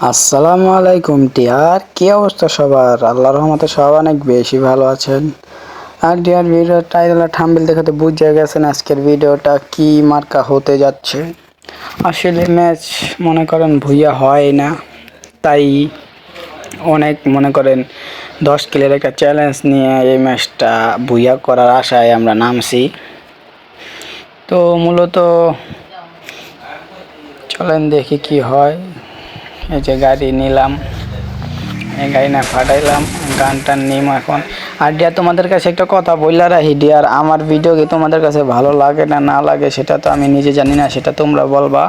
আসসালামু আলাইকুম টিয়ার, কি অবস্থা সবার? আল্লাহর রহমতে সব অনেক বেশি ভালো আছেন। আর টিয়ার ভিডিও টাইটেল আর থাম্বনেল দেখে তো বুঝে গেছেন আজকের ভিডিওটা কি মার্কা হতে যাচ্ছে। আসলে ম্যাচ মনে করেন ভুইয়া হয় না, তাই অনেক মনে করেন 10 কিলের একটা চ্যালেঞ্জ নিয়ে এই ম্যাচটা ভুইয়া করার আশায় আমরা নামছি। তো মূলত চলেন দেখি কি হয়। এই যে গাড়ি নিলাম, এই গাড়ি না ফাটাইলাম, গানটা নিম এখন। আর ডিয়ার তোমাদের কাছে একটা কথা বললা রাখি ডিয়ার, আমার ভিডিও কি তোমাদের কাছে ভালো লাগে না না লাগে সেটা তো আমি নিজে জানি না, সেটা তোমরা বলবা।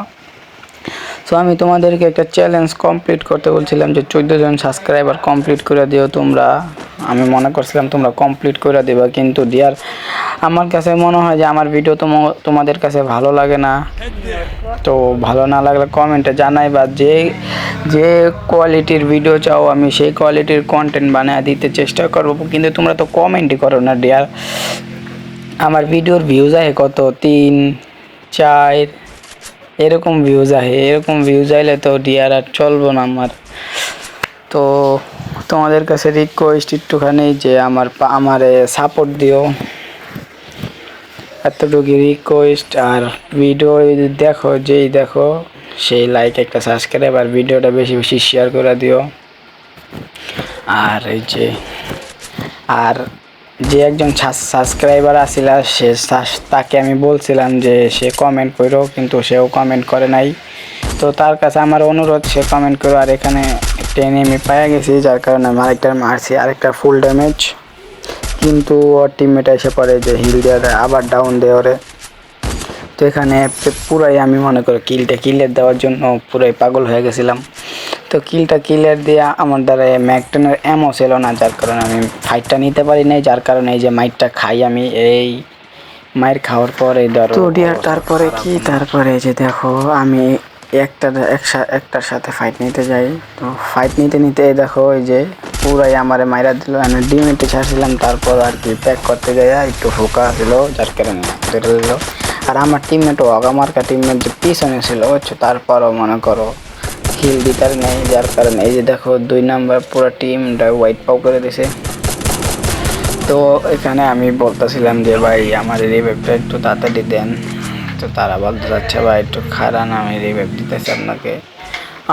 সো আমি তোমাদেরকে একটা চ্যালেঞ্জ কমপ্লিট করতে বলছিলাম যে 14 জন সাবস্ক্রাইবার কমপ্লিট করে দিও তোমরা। আমি মনে করছিলাম তোমরা কমপ্লিট করে দেবা, কিন্তু ডিয়ার আমার কাছে মনে হয় যে আমার ভিডিও তোমাদের কাছে ভালো লাগে না। তো ভালো না লাগলে কমেন্টে জানাইবা, যে যে কোয়ালিটির ভিডিও চাও আমি সেই কোয়ালিটির কন্টেন্ট বানিয়ে দিতে চেষ্টা করব, কিন্তু তোমরা তো কমেন্টই করো না ডিয়ার। আমার ভিডিওর ভিউজ আহে কত 3-4 এরকম ভিউজ আহে, এরকম ভিউজ আইলে তো ডিয়ার আর চলবো না আমার। তো তোমাদের কাছে রিকোয়েস্ট একটুখানি যে আমারে সাপোর্ট দিও, এতটুকু রিকোয়েস্ট। আর ভিডিও যদি দেখো, যেই দেখো সেই লাইক একটা সাবস্ক্রাইব আর ভিডিওটা বেশি বেশি শেয়ার করে দিও। আর এই যে আর যে একজন সাবস্ক্রাইবার আসিল তাকে আমি বলছিলাম যে সে কমেন্ট করো, কিন্তু সেও কমেন্ট করে নাই। তো তার কাছে আমার অনুরোধ সে কমেন্ট করো। আর এখানে একটা এনিমি পাওয়া গেছি, যার কারণে আমি আরেকটা মারছি, আরেকটা ফুল ড্যামেজ। কিন্তু ওর টিমমেট এসে পড়ে যে হিল দেওয়া দেয়, আবার ডাউন দেয় ওরে। তো এখানে পুরাই আমি মনে করি কিলের দেওয়ার জন্য পুরাই পাগল হয়ে গেছিলাম। তো কিলের দিয়ে আমার দ্বারা ম্যাকটেনের এমও ছিল না, যার কারণে আমি ফাইটটা নিতে পারি নাই, যার কারণে এই যে মাইটটা খাই আমি। এই মাইর খাওয়ার পরে ধরো তো ডিয়ার তারপরে কি, তারপরে যে দেখো আমি একটার সাথে ফাইট নিতে যাই। তো ফাইট নিতে নিতে দেখো এই যে পুরাই আমারে মাইরা দিল, আমি ডিমেটে ছাড়ছিলাম। তারপর আর কি প্যাক করতে গিয়ে একটু ফোকা ছিল, যার কারণে ধরে দিল। আর আমার টিমমেটও অগামার্কা টিমমেট যে পিছনে ছিল হচ্ছে, তারপরও মনে করো হিল দিতার নেই, যার কারণে এই যে দেখো 2 নাম্বার পুরো টিমটা হোয়াইট পাও করে দিছে। তো এখানে আমি বলতেছিলাম যে ভাই আমার রিভাইভটা একটু তাড়াতাড়ি দেন। তো তারা বলতে চাচ্ছে ভাই একটু খারান, আমি রিভাইভ দিতেছি আপনাকে।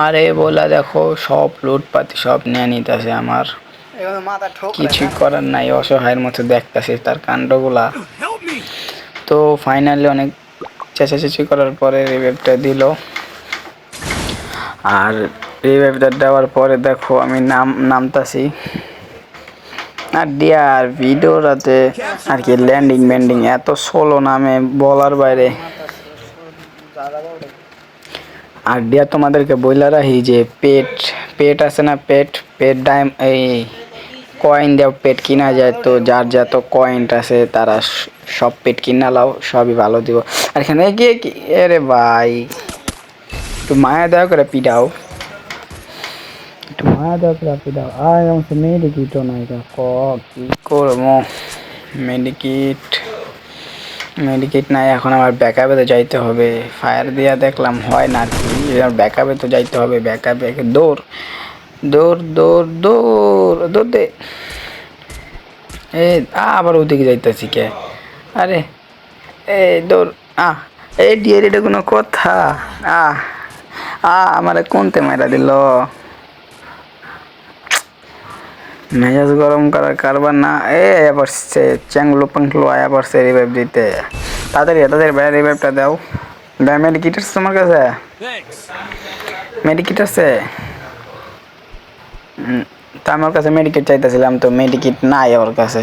আরে বলা দেখো সব লুটপাতি সব নিয়ে নিতেছে আমার, কিছুই করার নাই, অসহায়ের মতো দেখতেছি তার কাণ্ডগুলা। তো ফাইনালি অনেক চেঁচাচেঁচি করার পরে রিভাইভটা দিল। আর রিভাইভটা দেওয়ার পরে দেখো আমি নামতাছি। আর ডিয়ার ভিডিওটাতে আর কি ল্যান্ডিং এত সোলো নামে বলার বাইরে। আর ডিয়ার তোমাদেরকে বইলা রাখি যে পেট আছে না, পেট এই কয়েন দেওয়া পেট কিনা যায়। তো যার যত কয়েন্ট আছে তারা সব পেট কিনা লাও, সবই ভালো দিব। আর এখানে গিয়ে কি আরে ভাই একটু মায়া দেওয়া করে পিটাও, একটু মায়া দেওয়া করে পিটাও। আর এমন মেডিকিটও নাই, কি করবো? মেডিকিট নাই, এখন আমার ব্যাকআপে তো যাইতে হবে। ফায়ার দিয়া দেখলাম হয় না আর কি, ব্যাকআপে তো যাইতে হবে। ব্যাকআপে দৌড় দৌড় দৌড় দৌড় দৌড় দে। আবার ওদিকে যাইতেছি কে? আরে দৌড় এই ডিয়ার, এটা কোনো কথা? আমারে কোনতে মাইরা দিল? মেজাজ গরম করার কারবার না। আবার সে চ্যাংলো পাংলো আয়া পড়ছে রিভাইভ দিতে। তাড়াতাড়ি ভাই রিভাইভটা দাও। মেডিকিট আছে তোমার কাছে? মেডিকিট আছে? তা আমার কাছে মেডিকিট চাইতেছিলাম, তো মেডিকিট নাই আমার কাছে।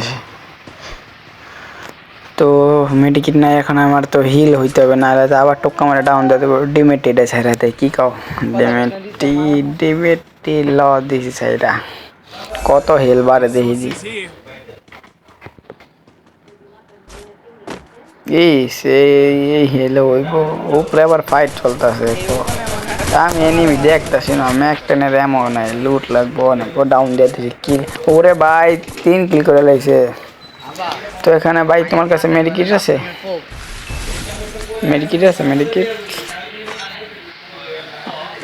তো মেডিকিট নাই, এখন আমার তো হিল হইতে হবে, না আবার টোক্কা মারে ডাউন দিয়ে দেবো। ডিমেটিটা ছাইরাতে কি কাও? ডিমেটি ল দিছি ছাইরা, কত হেল বাড়ে দেখি। এই হেলে হইব উপরে আবার ফাইট চলতেছে। তো আমি এনিমি দেখতেছি না, ম্যাকটেনের এমন নাই, লুট লাগবো অনেক। ও ডাউন দিয়ে দিছি কিল, ওরে ভাই 3 কিল করে লাগছে। তো এখানে ভাই তোমার কাছে মেডিকিট আছে? মেডিকিট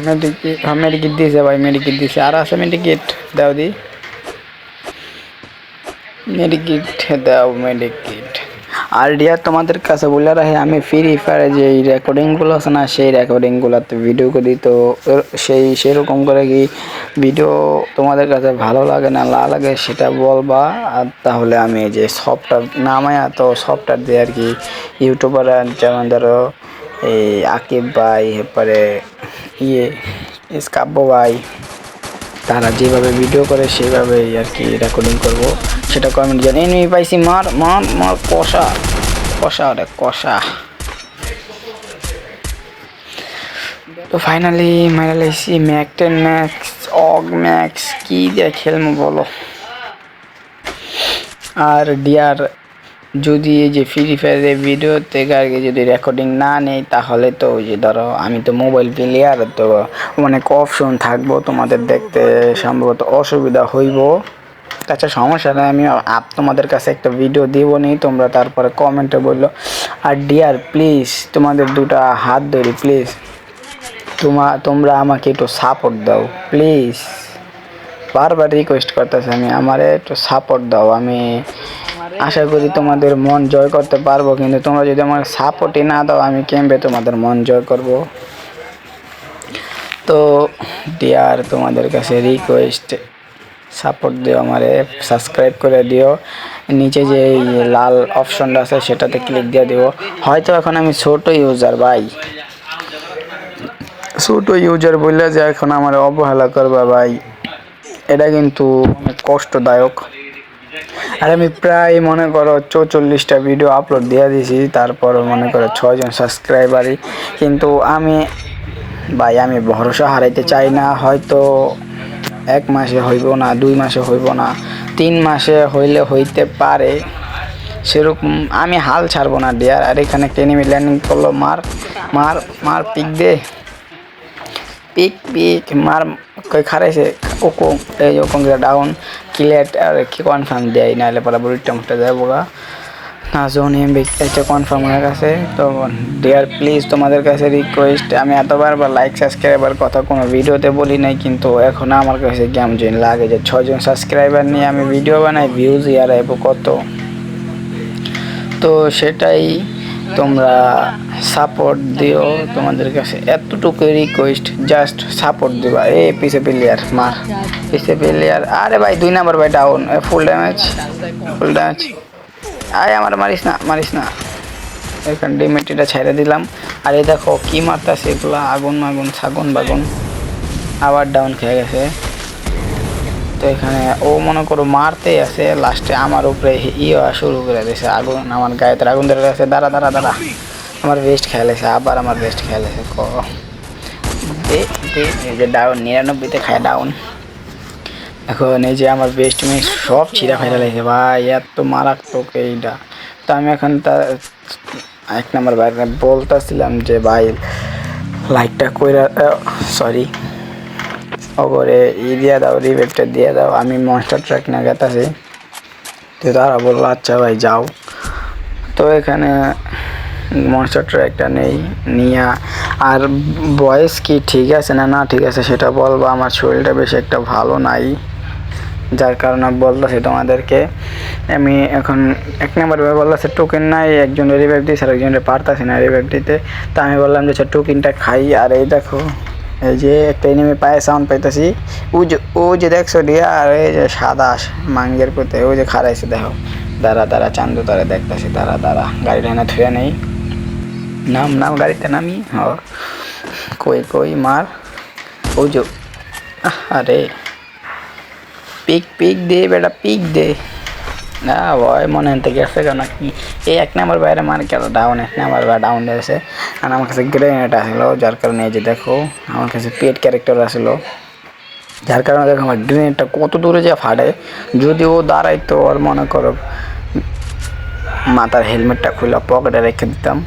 মেডিকেট, হ্যাঁ মেডিকেট দিয়েছে ভাই, মেডিকেট দিয়েছে। আর আছে মেডিকেট, দাও দি মেডিকেট, দাও মেডিকেট। আর ডিয়ার তোমাদের কাছে বলে রাখি, আমি ফ্রি ফায়ারে যে রেকর্ডিংগুলো আছে না, সেই রেকর্ডিংগুলোতে ভিডিও করি। তো সেরকম করে কি ভিডিও তোমাদের কাছে ভালো লাগে না লাগে সেটা বলবা। আর তাহলে আমি এই যে সফটওয়্যার নামায়া, তো সফটওয়্যার দিয়ে আর কি ইউটিউবার যেমন ধরো এই আকিব ভাই, এরপরে স্কাব্য ভাই, তারা যেভাবে ভিডিও করে সেইভাবেই আর কি রেকর্ডিং করব। সেটা কমেন্ট জানি এনিমি পাইছি, মার মার মার, কষা কষা রে কষা। তো ফাইনালি মেরে লাইছি ম্যাক 10 ম্যাক্স, অগ ম্যাক্স, কি দিয়ে খেলবো বলো। আর ডিয়ার যদি এই যে ফ্রি ফায়ারের ভিডিও থেকে আর কি যদি রেকর্ডিং না নেই, তাহলে তো ওই যে ধরো আমি তো মোবাইল প্লেয়ার, তো অনেক অপশন থাকবো, তোমাদের দেখতে সম্ভবত অসুবিধা হইব। তাছাড়া সমস্যা নেই, আমি তোমাদের কাছে একটা ভিডিও দিব নি, তোমরা তারপরে কমেন্টে বললো। আর ডিয়ার প্লিজ তোমাদের দুটা হাত ধরি, প্লিজ তোমরা আমাকে একটু সাপোর্ট দাও প্লিজ, বারবার রিকোয়েস্ট করতেছি আমি, আমারে একটু সাপোর্ট দাও। আমি আশা করি তোমাদের মন জয় করতে পারবো, কিন্তু তোমরা যদি আমার সাপোর্টই না দাও, আমি কেমবে তোমাদের মন জয় করব। তো ডিয়ার তোমাদের কাছে রিকোয়েস্ট, সাপোর্ট দিও, আমারে সাবস্ক্রাইব করে দিও, নিচে যে লাল অপশনটা আছে সেটাতে ক্লিক দিয়ে দিও। হয়তো এখন আমি ছোট ইউজার ভাই, ছোট ইউজার বললে যে এখন আমার অবহেলা করবা ভাই, এটা কিন্তু অনেক কষ্টদায়ক। আর আমি প্রায় মনে করো 44টা ভিডিও আপলোড দিয়ে দিয়েছি, তারপর মনে করো 6 জন সাবস্ক্রাইবারই। কিন্তু আমি ভাই আমি ভরসা হারাইতে চাই না। হয়তো 1 মাসে হইব না, 2 মাসে হইব না, 3 মাসে হইলে হইতে পারে, সেরকম আমি হাল ছাড়বো না ডিয়ার। আর এখানে একটা এনিমি ল্যান্ডিং করলো, মার মার মার, পিক দে, পিক পিক মার, কই খারাইছে ওকো, এই ওকো ডাউন ক্লিয়ার। আর কি কনফার্ম দেয় নাহলে পরে বুড়িটা মুখটা যায় বোগা না, জোন এমবি এটা কনফার্ম হয়ে গেছে। তো ডিয়ার প্লিজ তোমাদের কাছে রিকোয়েস্ট, আমি এতবার বা লাইক সাবস্ক্রাইবার কথা কোনো ভিডিওতে বলি নাই, কিন্তু এখন আমার কাছে কেমন যেন লাগে যে 6 জন সাবস্ক্রাইবার নিয়ে আমি ভিডিও বানাই, ভিউজ ইয়ার আইব কত। তো সেটাই, তোমরা সাপোর্ট দিও, তোমাদের কাছে এতটুকু রিকোয়েস্ট, জাস্ট সাপোর্ট দিবা। এ পিছে প্লেয়ার মার, পিছে প্লেয়ার, আরে ভাই 2 নাম্বার ভাই down, full damage full damage. আয় আমার মারিস না মারিস না, এখানে ডিমেটিটা ছেড়ে দিলাম। আর এই দেখো কি মারতাছে এগুলো, আগুন মাগুন ছাগুন বাগুন, আবার ডাউন খেয়ে গেছে। তো এখানে ও মনে করো মারতেই আছে, লাস্টে আমার উপরে শুরু করে দিয়েছে, আগুন আমার গায়েতে আগুন ধরে গেছে। দাঁড়া দাঁড়া দাঁড়া, আমার বেস্ট খেলেছে, আবার আমার বেস্ট খেলেছে। এই যে ডাউন 99তে খায় ডাউন। এখন এই যে আমার বেস্ট মিস সব ছিঁড়া ফেলে লাগছে ভাই, এত মারাত্মক এইটা। তো আমি এখন 1 নাম্বার বাইরে বলতেছিলাম যে ভাই লাইকটা কইরা, সরি ওপরে দিয়ে দাও, রিভেটটা দিয়ে দাও, আমি মনস্টার ট্র্যাক না গেতাছি। তো তারা বললো আচ্ছা ভাই যাও। তো এখানে মনস্টার ট্র্যাকটা নেই নিয়া। আর বয়েস কি ঠিক আছে না না ঠিক আছে সেটা বলবো, আমার শরীরটা বেশি একটা ভালো নাই, যার কারণে বলতেছি তোমাদেরকে। আমি এখন 1 নাম্বার বলতেছে টোকেন নাই, একজনের রিভাইভ দিয়েছে আর একজনের পারতাছি না রিভাইভ দিতে। তো আমি বললাম যে টোকেনটা খাই। আর এই দেখো এই যে একটা এনিমি পায়ে সাউন্ড পাইতেছি, ও যে দেখছো ডিয়া, আর এই যে সাদা মাঙ্গের পুঁতে ওই যে খারাইছে দেখো। দাঁড়া দাঁড়া চান্দু তারা দেখতেছি, দাঁড়া দাঁড়া গাড়িটা এনে থুয়ে নেই, নাম নাম গাড়িতে নামি। কই কই মার, ও যে আরে পিক পিক দে বেটা, পিক দে না ভয় মনে হতে গেছে কেন কি। এই 1 নাম্বার বাইরে মার কেন ডাউন, 1 নাম্বার বাইরে ডাউন দিয়েছে। আর আমার কাছে গ্রেনেড আসলো, যার কারণে এই যে দেখো আমার কাছে পেট ক্যারেক্টার আসলো, যার কারণে দেখো আমার গ্রেনেডটা কত দূরে যা ফাটে। যদি ও দাঁড়াইতো আর মনে করো মাথার হেলমেটটা খুলে পকেটে রেখে দিতাম।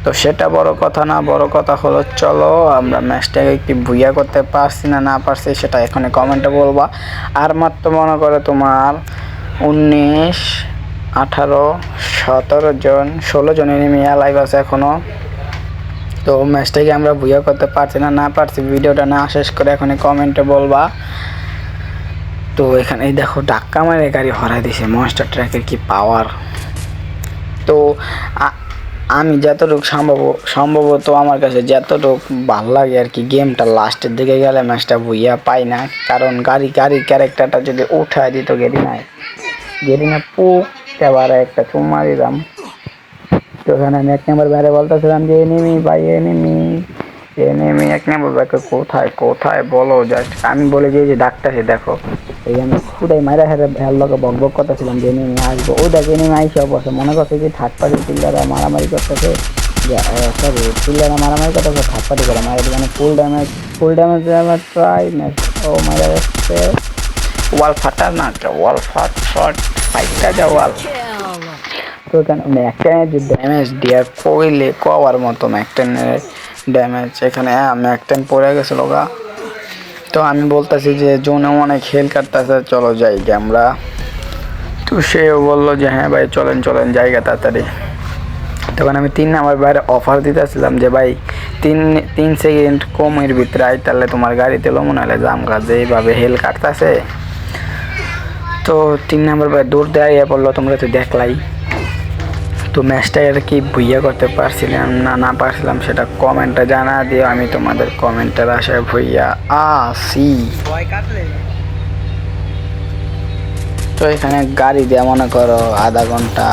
তো সেটা বড় কথা না, বড় কথা হলো চলো আমরা ম্যাচটাকে কি ভুইয়া করতে পারছি না না পারছি সেটা এখানে কমেন্টে বলবা। আর মাত্র মনে করো তোমার 19, 18, 17 জন 16 জন এনিমি লাইভ আছে এখনো। তো ম্যাচটাকে আমরা বুঝা করতে পারছি না পারছি, ভিডিওটা না শেষ করে এখন কমেন্টে বলবা। তো এখানে দেখো ধাক্কা মারে গাড়ি হরাই দিছে, মনস্টার ট্রাকের কি পাওয়ার। তো আমি যতটুকু সম্ভবত আমার কাছে যতটুকু ভালো লাগে আর কি, গেমটা লাস্টের দিকে গেলে ম্যাচটা বুঝিয়া পাই না, কারণ গাড়ি ক্যারেক্টারটা যদি উঠায় দিত গেরিনা পুক এবারে একটা চুমা দিলাম। তো ওখানে আমি 1 নম্বর বাইরে বলতেছিলাম যে এনিমি ভাই, এনিমি 1 নম্বর বাইকে কোথায় বলো, জাস্ট আমি বলে যে ডাকতেছে দেখো, এই আমি খুদাই মারা হের লোকে বক করতেছিলাম যে এনিমি আসবো। ও দেখ এনিমি আইসে অবশ্য মনে করছে যে থার্ড পার্টি পিল্লারা মারামারি করতেছে, সরি পিল্লারা মারামারি করতেছে, থার্ড পার্টি করে মারা দিবে, ফুল ড্যামেজ ট্রাই না। ও মারা যাচ্ছে, ওয়াল ফাটা না, ওয়াল ফাইটটা যা ওয়াল। তো এখানে ম্যাকটেনের যে ড্যামেজ দেওয়ার কইলে কওয়ার মতো ম্যাকটেনের ড্যামেজ, এখানে ম্যাকটেন পড়ে গেছিল গা। তো আমি বলতেছি যে জোনে অনেক হেল কাটতেছে, চলো যাই আমরা। তো সেও বললো যে হ্যাঁ ভাই চলেন জায়গা তাড়াতাড়ি। তখন আমি 3 নাম্বার বাইরে অফার দিতেছিলাম যে ভাই 3 সেকেন্ড কমের ভিতরে আই, তাহলে তোমার গাড়িতে মনে হলে জাম গাছ এইভাবে হেল কাটতেছে। তো 3 নাম্বার বাইরে দৌড় দেওয়া পড়লো, তোমরা তো দেখলাই। তো ম্যাচটা আর কি ভুইয়া করতে পারছিলাম না পারছিলাম সেটা কমেন্টে জানা দিও, আমি তোমাদের কমেন্টের আশায় ভুইয়া আসি। তো এখানে গাড়ি দিয়ে মনে করো আধা ঘন্টা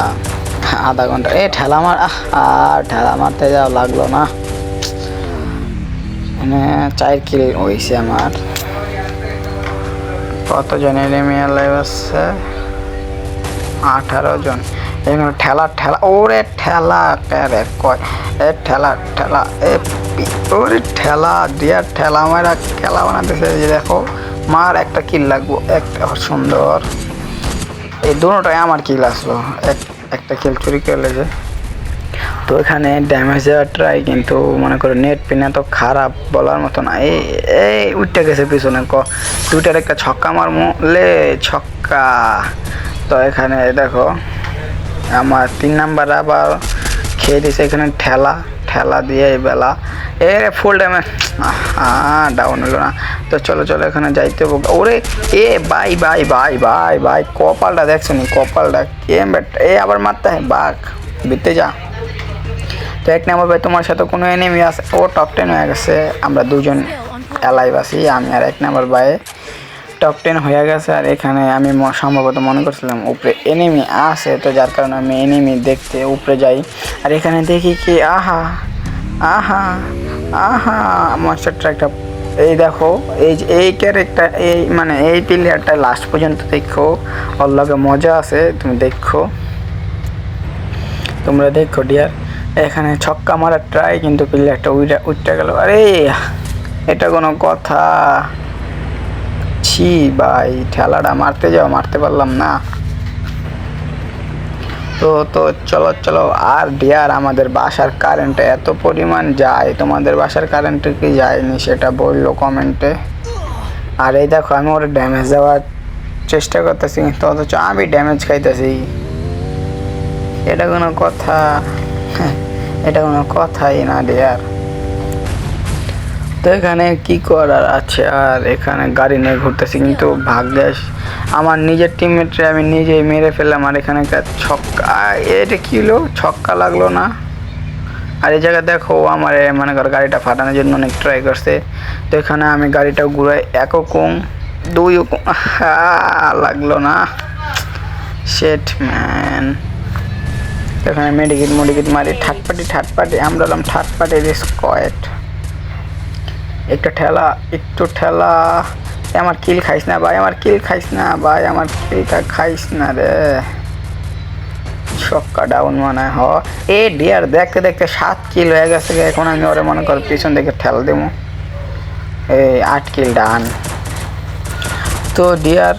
ঠেলা মারতে যাও লাগলো না। মানে 4 কিল হয়েছে আমার। কতজন এনিমি লাইভ আছে? 18 জন। এখানে ঠেলা ওরে ঠেলা কয় ওরে ঠেলা দিয়া ঠেলা মারা খেলা বানাতেছে। যে দেখো মার একটা কিল লাগবো, একটা সুন্দর। এই দুটোটাই আমার কিল আসলো, একটা কিল চুরি করলেছে। তো এখানে ড্যামেজ দেওয়ার ট্রাই, কিন্তু মনে করো নেট পিন এত খারাপ বলার মতো না। এই উঠতে গেছে পিছনে, দুইটার একটা ছক্কা মারলে ছক্কা। তো এখানে দেখো আমার 3 নাম্বার আবার খেয়ে দিয়েছে, এখানে ঠেলা দিয়ে এই বেলা ফুল ড্যামেজ ডাউন হলো না। তো চলো এখানে যাইতে হবে। ওরে ভাই কপালটা দেখছো নি, কপালটা আবার মারতে হয় বাঘ বিতে যা। তো 1 নম্বর ভাই তোমার সাথে কোনো এনিমি আছে? ও টপ 10 হয়ে গেছে, আমরা 2 জন অ্যালাইভ আছি, আমি আর 1 নম্বর ভাই টপ 10 হয়ে গেছে। আর এখানে আমি সম্ভবত মনে করছিলাম উপরে এনিমি আছে, তো যার কারণে আমি এনিমি দেখতে উপরে যাই। আর এখানে দেখি কি আহা মনস্টার ট্রাকটা। এই দেখো এই ক্যারেক্টার, মানে এই প্লেয়ারটা লাস্ট পর্যন্ত দেখো, ওর লগে মজা আছে, তোমরা দেখো ডিয়ার। এখানে ছক্কা মারার ট্রাই, কিন্তু প্লেয়ারটা উঠতে গেল। আরে এটা কোনো কথা? ছি ভাই, ঠেলাটা মারতে পারলাম না। তো চলো। আর ডিয়ার আমাদের বাসার কারেন্ট এত পরিমাণ যায়, তোমাদের বাসার কারেন্ট কি যায়নি সেটা বললো কমেন্টে। আর এই দেখো আমি ওর ড্যামেজ দেওয়ার চেষ্টা করতেছি, কিন্তু অথচ আমি ড্যামেজ খাইতেছি। এটা কোনো কথা? এটা কোনো কথাই না ডিয়ার। তো এখানে কি করার আছে, আর এখানে গাড়ি নিয়ে ঘুরতেছি, কিন্তু ভাগ্যেশ আমার নিজের টিমমেটরে আমি নিজেই মেরে ফেললাম। আর এখানে ছক্কা, এটা কি হলো, ছক্কা লাগলো না। আর এই জায়গায় দেখো আমার মনে করো গাড়িটা ফাটানোর জন্য অনেক ট্রাই করছে। তো এখানে আমি গাড়িটা ঘুরাই 1 কোং 2 কোং, লাগলো না। শেট ম্যান। এখানে মেডিকেট মারি, থার্ড পার্টি আমরা হলাম থার্ড পার্টির স্কোয়াড। একটু ঠেলা। আমার কিল খাইস না ভাই, আমার কিলটা খাইস না রে। ছক্কা ডাউন মানে ডিয়ার দেখতে 7 কিল হয়ে গেছে। এখন আমি ওরে মনে কর পিছন থেকে ঠেলা দেবো, 8 কিল ডান। তো ডিয়ার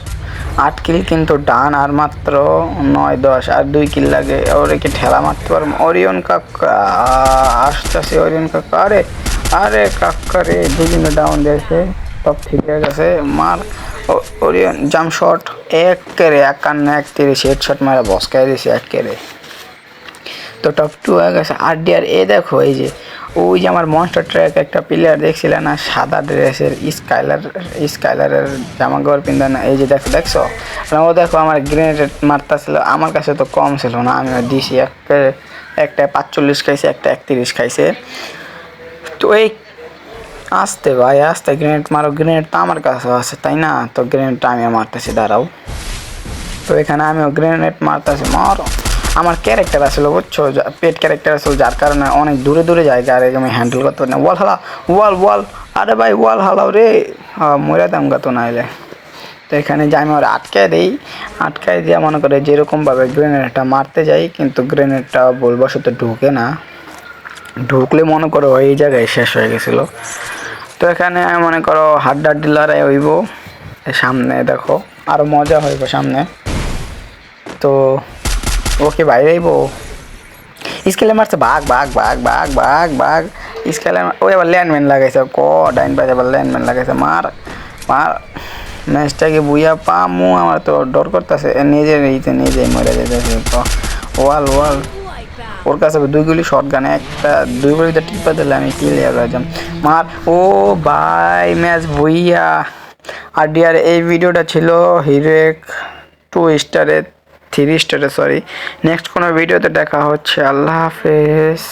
8 কিল কিন্তু ডান, আর মাত্র 9-10 আর 2 কিল লাগে। ওরে কি ঠেলা মারতে পারবো? ওরিয়ন কাকা আসতেছে, আরে কাকা রে, 2 দিনে ডাউন দিয়েছে। টপ ঠিক হয়ে গেছে, মার ওরিয়ন জাম্প শট 51-31 হেডশট মারা বস খাই দিয়েছে 1 কেরে। তো টপ 2 হয়ে গেছে। আর ডিয়ার দেখো এই যে ওই যে আমার মনস্টার ট্র্যাক একটা প্লেয়ার দেখছিলে না, সাদা ড্রেসের স্কাইলারের জামা কাপড় পিন্ধা না, এই যে দেখছো ও দেখো আমার গ্রেনেড মারতেছিল, আমার কাছে তো কম ছিল না, আমি দিছি একটা 45 খাইছে, একটা 31 খাইছে। তো এই আস্তে ভাই আস্তে গ্রেনেড মারো, গ্রেনেড তো আমার কাছে আছে তাই না, তো গ্রেনেডটা আমি মারতেছি, দাঁড়াও। তো এখানে আমিও গ্রেনেড মারতেছি, মারো। আমার ক্যারেক্টার আসলে বুঝছো, পেট ক্যারেক্টার আসলে, যার কারণে অনেক দূরে দূরে জায়গা আর আমি হ্যান্ডেল করতে পারি না। ওয়াল হালা, ওয়াল, আরে ভাই ওয়াল হালাও রে, মরে দাম গাতো নাইলে। তো এখানে যে আমি ওরা আটকায় দিয়ে মনে করে যেরকমভাবে গ্রেনেডটা মারতে যাই, কিন্তু গ্রেনেডটা ভুলবশত ঢুকে না, ঢুকলে মনে করো এই জায়গায় শেষ হয়ে গেছিলো। তো এখানে মনে করো হাড্ডাহাড্ডি লড়াই হইব, সামনে দেখো আরও মজা হইব সামনে। তো ওকে বাইরে আইব, স্কেলে মারছে, ভাগ স্কেলে, ওই আবার ল্যান্ডম্যান লাগাইছে, ডাইন পাশে আবার ল্যান্ডম্যান লাগাইছে, মার ম্যাচটাকে বুইয়া পামু, আমার তো ডর করতেছে, নিজেই মরে যেতেছে। তো ওয়াল ওর কাছে 2 গুলি শর্ট গানে, একটা 2 গুলিতে টিপা দিলে আমি ক্লিয়ার হয়ে যাম। মার, ও ভাই ম্যাচ বুইয়া। আর ডিয়ার এই ভিডিওটা ছিল হিরেক 2 স্টারে 3 স্টারে, সরি। নেক্সট কোনো ভিডিওতে দেখা হচ্ছে, আল্লাহ হাফেজ।